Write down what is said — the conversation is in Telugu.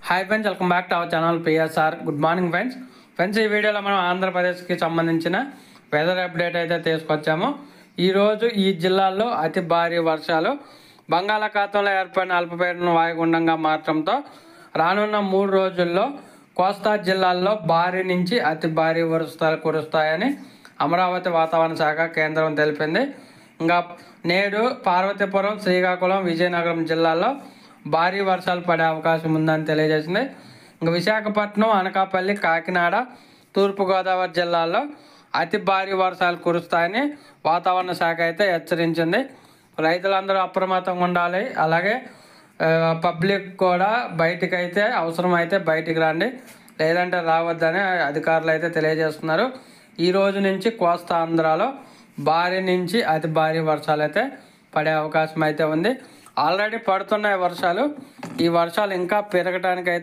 Hi friends, welcome back to our channel PSR. Good morning friends ఈ వీడియోలో మనం ఆంధ్రప్రదేశ్కి సంబంధించిన వెదర్ అప్డేట్ అయితే తీసుకొచ్చాము. ఈరోజు ఈ జిల్లాల్లో అతి భారీ వర్షాలు, బంగాళాఖాతంలో ఏర్పడిన అల్పపీడన వాయుగుండంగా మారడంతో రానున్న 3 రోజుల్లో కోస్తా జిల్లాల్లో భారీ నుంచి అతి భారీ వర్షాలు కురుస్తాయని అమరావతి వాతావరణ శాఖ కేంద్రం తెలిపింది. ఇంకా నేడు పార్వతీపురం, శ్రీకాకుళం, విజయనగరం జిల్లాల్లో భారీ వర్షాలు పడే అవకాశం ఉందని తెలియజేసింది. ఇంకా విశాఖపట్నం, అనకాపల్లి, కాకినాడ, తూర్పుగోదావరి జిల్లాల్లో అతి భారీ వర్షాలు కురుస్తాయని వాతావరణ శాఖ అయితే హెచ్చరించింది. రైతులందరూ అప్రమత్తంగా ఉండాలి. అలాగే పబ్లిక్ కూడా బయటికైతే అవసరమైతే బయటికి రండి, లేదంటే రావద్దని అధికారులు అయితే తెలియజేస్తున్నారు. ఈ రోజు నుంచి కోస్తా ఆంధ్రాలో భారీ నుంచి అతి భారీ వర్షాలు అయితే పడే అవకాశం అయితే ఉంది. ఆల్రెడీ పడుతున్నాయి వర్షాలు. ఈ వర్షాలు ఇంకా పెరగడానికి అయితే